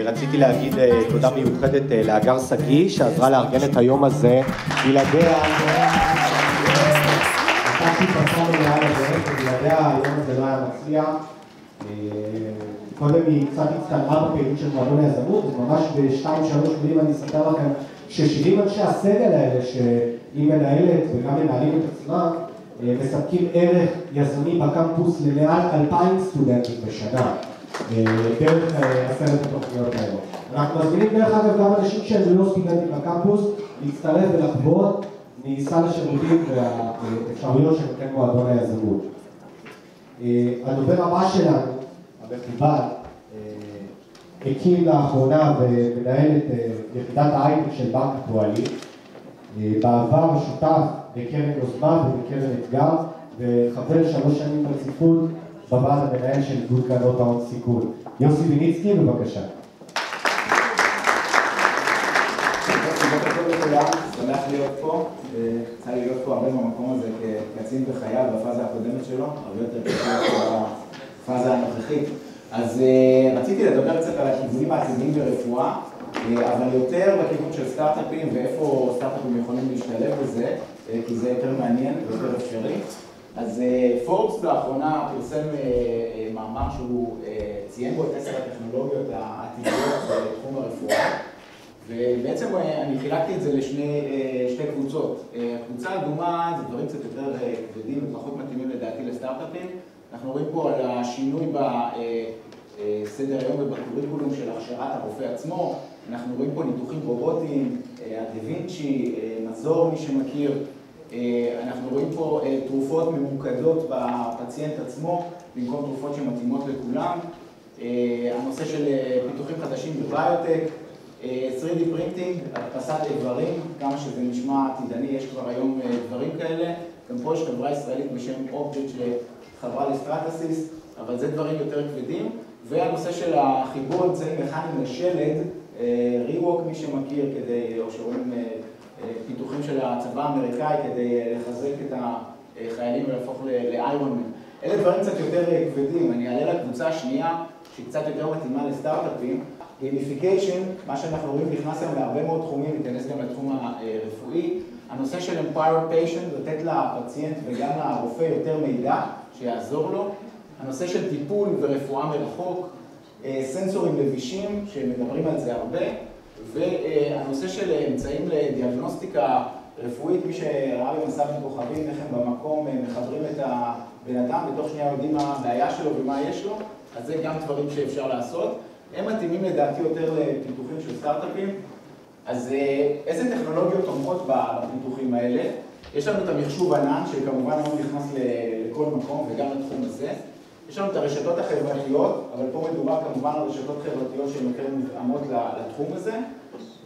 רציתי להגיד תודה מיוחדת לאגר סגי שעזרה לארגן את היום הזה. בלעדיה היום הזה לא היה מצליח. קודם היא קצת הצטנעה בפעילות של מועדון היזמות, אז ממש ב2-3 מילים אני אספר לכם ש70 אנשי הסגל האלה שהיא מנהלת וגם מנהלים את עצמם מספקים ערך יזמי בקמפוס למעל 2,000 סטודנטים בשנה דרך 10 התוכניות האלה. אנחנו מזמינים דרך אגב גם אנשים שהם לא סטודנטים בקמפוס להצטרף ולחוות מסל השירותים והאפשרויות שנותן מועדון היזמות. הדובר הבא שלנו, המכובד, הקים לאחרונה ומנהל את יחידת ההייטק של בנק הפועלים. בעבר שותף בקרן יוזמה ובקרן אתגר, וחבר 3 שנים ברציפות בוועד המנהל של איגוד קרנות ההון סיכון. יוסי ויניצקי, בבקשה. שמח להיות פה, צריך להיות פה הרבה במקום הזה כקצין בחייו בפאזה הקודמת שלו, הרבה יותר קצת בפאזה הנוכחית. אז רציתי לדבר קצת על הכיוונים העתידיים ברפואה, אבל יותר בכיוון של סטארט-אפים ואיפה סטארט-אפים יכולים להשתלב בזה, כי זה יותר מעניין ויותר אפשרי. אז פורבס לאחרונה פרסם מאמר שהוא ציין בו את 10 הטכנולוגיות העתידיות בתחום הרפואה. ובעצם אני חילקתי את זה לשתי קבוצות. הקבוצה האדומה זה דברים קצת יותר כבדים ופחות מתאימים לדעתי לסטארט-אפים. אנחנו רואים פה על השינוי בסדר היום ובקוריקולום של הכשרת הרופא עצמו. אנחנו רואים פה ניתוחים רובוטיים, הדה וינצ'י, מזור מי שמכיר. אנחנו רואים פה תרופות ממוקדות בפציינט עצמו, במקום תרופות שמתאימות לכולם. הנושא של פיתוחים חדשים בביוטק. 3D פרינטינג, הדפסת איברים, כמה שזה נשמע עתידני, יש כבר היום דברים כאלה. גם פה יש חברה ישראלית בשם אובג'קט שחברה לסטרטסיס, אבל זה דברים יותר כבדים. והנושא של החיבור אמצעים מכניים לשלד, ריווק מי שמכיר, או שרואים פיתוחים של הצבא האמריקאי כדי לחזק את החיילים ולהפוך לאיירון מן. אלה דברים קצת יותר כבדים. אני אעלה לקבוצה השנייה, שהיא קצת יותר מתאימה לסטארט-אפים. גיימיפיקיישן, מה שאנחנו רואים נכנס היום להרבה מאוד תחומים, ניכנס גם לתחום הרפואי. הנושא של Empower Patient, לתת לפציינט וגם לרופא יותר מידע שיעזור לו. הנושא של טיפול ורפואה מרחוק, סנסורים לבישים, שמדברים על זה הרבה. והנושא של אמצעים לדיאגנוסטיקה רפואית, מי שראה במסע בין כוכבים, איך הם במקום מחברים את הבן אדם, בתוך שנייה יודעים מה הבעיה שלו ומה יש לו, אז זה גם דברים שאפשר לעשות. הם מתאימים לדעתי יותר לפיתוחים של סטארט-אפים. אז איזה טכנולוגיות תומכות בפיתוחים האלה? יש לנו את המחשוב ענן, שכמובן לא נכנס לכל מקום וגם לתחום הזה. יש לנו את הרשתות החברתיות, אבל פה מדובר כמובן על רשתות חברתיות שהן יותר מותאמות לתחום הזה.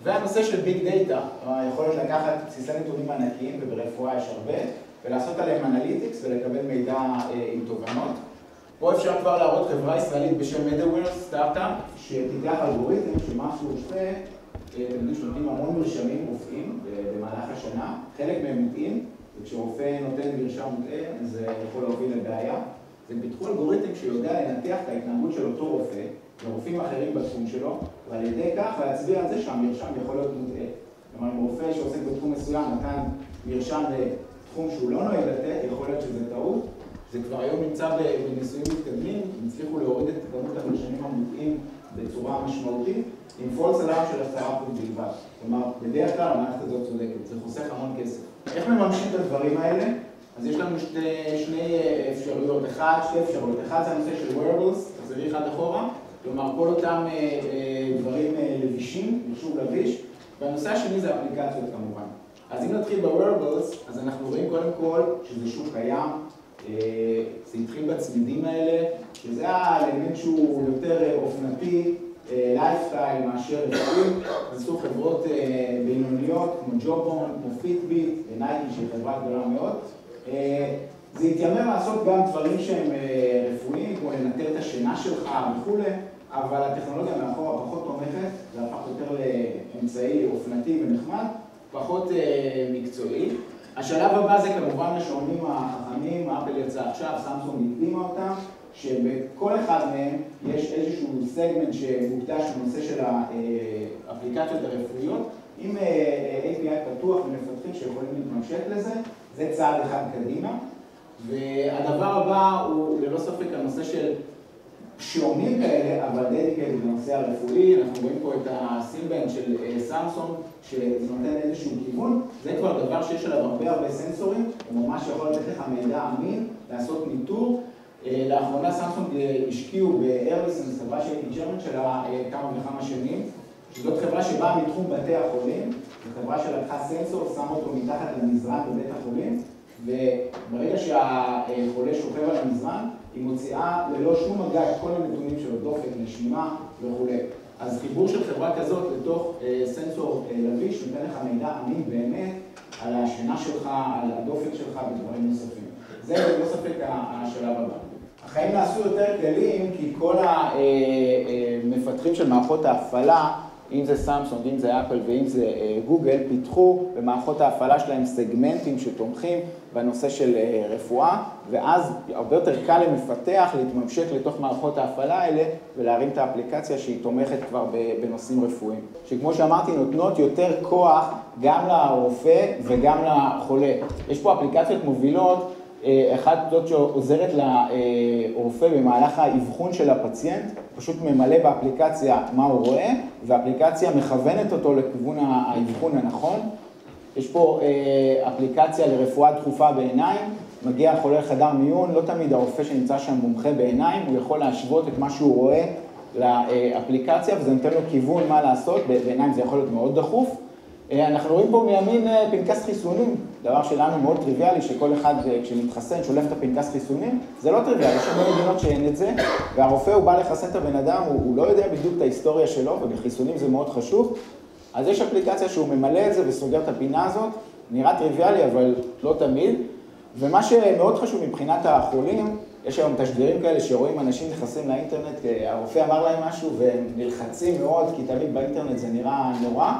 והנושא של ביג דאטה, היכולת לקחת בסיסי נתונים ענקיים, וברפואה יש הרבה, ולעשות עליהם אנליטיקס ולקבל מידע עם תובנות. פה אפשר כבר להראות חברה ישראלית בשם MediWare, סטארט-אפ, שפיתח אלגוריתם שמה שהוא עושה, אתם יודעים שנותנים המון מרשמים רופאים במהלך השנה, חלק מהם מוטעים, וכשרופא נותן מרשם מוטעה, זה יכול להוביל לבעיה. הם פיתחו אלגוריתם שיודע לנתח את ההתנהגות של אותו רופא, ורופאים אחרים בתחום שלו, ועל ידי כך להצביע על זה שהמרשם יכול להיות מוטעה. כלומר, אם רופא שעוסק בתחום מסוים נתן מרשם לתחום שהוא לא נוהג לתת, יכול להיות שזה טעות. זה כבר היום נמצא בניסויים מתקדמים, הם הצליחו להוריד את כמות המרשמים המוטעים בצורה משמעותית, עם false alarm של 10% בלבד. כלומר, בדרך כלל המערכת הזאת צודקת, זה חוסך המון כסף. איך מממשים את הדברים האלה? אז יש לנו שתי אפשרויות, שתי אפשרויות. אחד זה הנושא של wearables, תחזרי אחד אחורה, כלומר כל אותם דברים לבישים, מחשוב לביש, והנושא השני זה אפליקציות כמובן. אז אם נתחיל ב-wearables, אז אנחנו רואים קודם כל שזה שוק קיים, זה התחיל בצמידים האלה, שזה האלמנט שהוא יותר אופנתי, לייפסטייל מאשר רפואי, אז עשו חברות בינוניות כמו ג'ובון, כמו פיטביט, ונייקי שהיא חברה גדולה מאוד. זה התיימר לעשות גם דברים שהם רפואיים, כמו לנטר את השינה שלך וכו', אבל הטכנולוגיה מאחורה פחות תומכת, זה הפך יותר לאמצעי אופנתי ונחמד, פחות מקצועי. השלב הבא זה כמובן השעונים החכמים, אפל יצא עכשיו, סמסונג הקדימה אותם, שבכל אחד מהם יש איזשהו סגמנט שמוקדש בנושא של האפליקציות הרפואיות, עם API פתוח ומפתחים שיכולים להתממשק לזה, זה צעד אחד קדימה. והדבר הבא הוא ללא ספק הנושא של שעונים כאלה, אבל דדיקייטד בנושא הרפואי. אנחנו רואים פה את הסימבנד של סמסונג, שזה נותן איזשהו כיוון. זה כבר דבר שיש עליו הרבה סנסורים, הוא ממש יכול לתת לך מידע אמין, לעשות ניטור. לאחרונה סמסונג השקיעו בארליסון, חברה שהייתי ג'רמן שלה כמה וכמה שנים, שזאת חברה שבאה מתחום בתי החולים, זו חברה שלקחה סנסור, שם אותו מתחת למזרן בבית החולים, וברגע שהחולה שוכב על המזרן, היא מוציאה ללא שום מגע את כל הנתונים שלו, דופק, נשימה וכו'. אז חיבור של חברה כזאת לתוך סנסור לביש, נותן לך מידע אמין באמת על השינה שלך, על הדופק שלך ודברים נוספים. זה לא ספק השלב הבא. החיים נעשו יותר כלליים כי כל המפתחים של מערכות ההפעלה, אם זה סמסונג, אם זה אפל ואם זה גוגל, פיתחו במערכות ההפעלה שלהם סגמנטים שתומכים בנושא של רפואה, ואז הרבה יותר קל למפתח להתממשק לתוך מערכות ההפעלה האלה ולהרים את האפליקציה שהיא תומכת כבר בנושאים רפואיים. שכמו שאמרתי, נותנות יותר כוח גם לרופא וגם לחולה. יש פה אפליקציות מובילות, אחת זאת שעוזרת לרופא במהלך האבחון של הפציינט, פשוט ממלא באפליקציה מה הוא רואה, והאפליקציה מכוונת אותו לכיוון האבחון הנכון. יש פה אפליקציה לרפואה דחופה בעיניים, מגיע חולה לחדר מיון, לא תמיד הרופא שנמצא שם מומחה בעיניים, הוא יכול להשוות את מה שהוא רואה לאפליקציה, וזה נותן לו כיוון מה לעשות, בעיניים זה יכול להיות מאוד דחוף. אנחנו רואים פה מימין פנקס חיסונים, דבר שלנו מאוד טריוויאלי, שכל אחד כשמתחסן שולף את הפנקס חיסונים, זה לא טריוויאלי, יש הרבה מדינות שאין את זה, והרופא הוא בא לחסן את הבן אדם, הוא לא יודע בדיוק את ההיסטוריה שלו, ובחיסונים זה מאוד חשוב, אז יש אפליקציה שהוא ממלא את זה וסוגר את הפינה הזאת, נראה טריוויאלי אבל לא תמיד, ומה שמאוד חשוב מבחינת החולים, יש היום תשדירים כאלה שרואים אנשים נכנסים לאינטרנט, הרופא אמר להם משהו והם נלחצים מאוד, כי תמיד באינטרנט זה נראה נורא,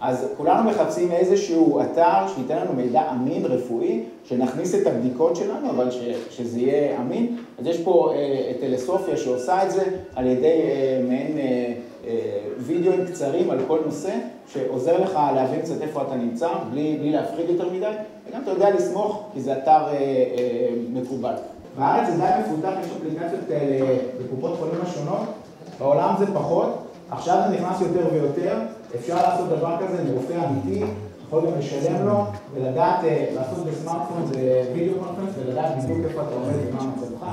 אז כולנו מחפשים איזשהו אתר שייתן לנו מידע אמין רפואי, שנכניס את הבדיקות שלנו, אבל שזה יהיה אמין. אז יש פה את טלסופיה שעושה את זה על ידי מעין וידאוים קצרים על כל נושא, שעוזר לך להבין קצת איפה אתה נמצא, בלי להפחיד יותר מדי, וגם אתה יודע לסמוך, כי זה אתר מקובל. בארץ זה די מפותח, יש אפליקציות כאלה בקופות חולים השונות, בעולם זה פחות, עכשיו זה נכנס יותר ויותר, אפשר לעשות דבר כזה מרופא אמיתי, יכול גם לשלם לו ולדעת, לעשות בסמארטפון זה וידאו קונפרנס ולדעת בדיוק איפה אתה עומד ומה מצבך.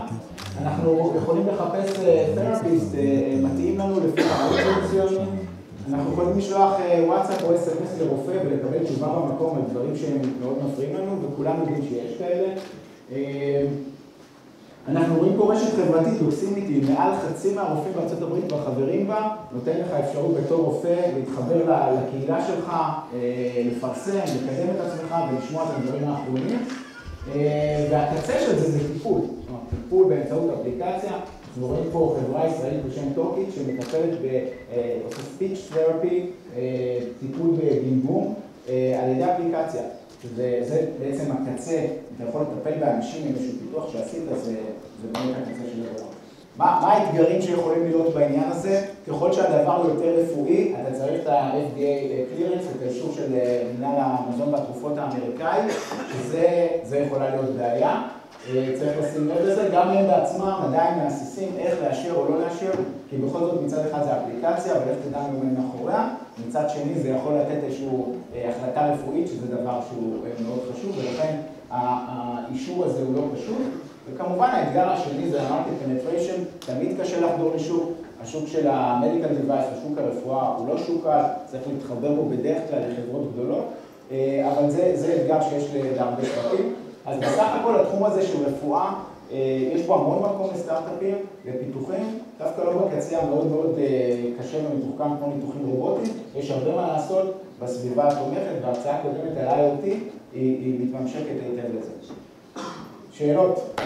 אנחנו יכולים לחפש תרפיסט, מתאים לנו לפי הרופאים מסוימים. אנחנו יכולים לשלוח וואטסאפ או אס.אם.אס לרופא ולקבל תשובה במקום על דברים שהם מאוד מפריעים לנו, וכולם יודעים שיש כאלה. אנחנו רואים פה רשת חברתית פרוקסימיטי, מעל חצי מהרופאים בארצות הברית כבר חברים בה, נותן לך אפשרות בתור רופא להתחבר לקהילה שלך, לפרסם, לקדם את עצמך ולשמוע את הדברים האחרונים. והקצה של זה טיפול, זאת אומרת, טיפול באמצעות אפליקציה. אנחנו רואים פה חברה ישראלית בשם טוקיט שמטפלת בספיץ' תרפי, טיפול בגמגום על ידי אפליקציה. זה בעצם הקצה, אתה יכול לטפל באנשים עם איזשהו פיתוח שעשית, זה באמת הקצה של הדבר. מה האתגרים שיכולים להיות בעניין הזה? ככל שהדבר הוא יותר רפואי, אתה צריך את ה-FDA clearance, את האישור של מינהל המזון והתרופות האמריקאי, שזה יכולה להיות בעיה. צריך לשים לב לזה, גם הם בעצמם עדיין מהסיסים איך לאשר או לא לאשר, כי בכל זאת מצד אחד זה אפליקציה, אבל איך תדע ממנו מאחוריה, מצד שני זה יכול לתת איזושהי החלטה רפואית, שזה דבר שהוא מאוד חשוב, ולכן האישור הזה הוא לא פשוט. וכמובן האתגר השני זה ה-market penetration, תמיד קשה לחדור לשוק, השוק של ה-medical device, השוק הרפואה הוא לא שוק קל, צריך להתחבר בו בדרך כלל לחברות גדולות, אבל זה אתגר שיש להרבה פרטים. אז בסך הכל התחום הזה של רפואה, יש בו המון מקום לסטארט-אפים ופיתוחים, דווקא לא בקצה המאוד מאוד קשה ומתוחכם כמו ניתוחים רובוטיים, יש הרבה מה לעשות בסביבה התומכת, וההרצאה הקודמת על IoT היא מתממשקת היטב לזה. שאלות?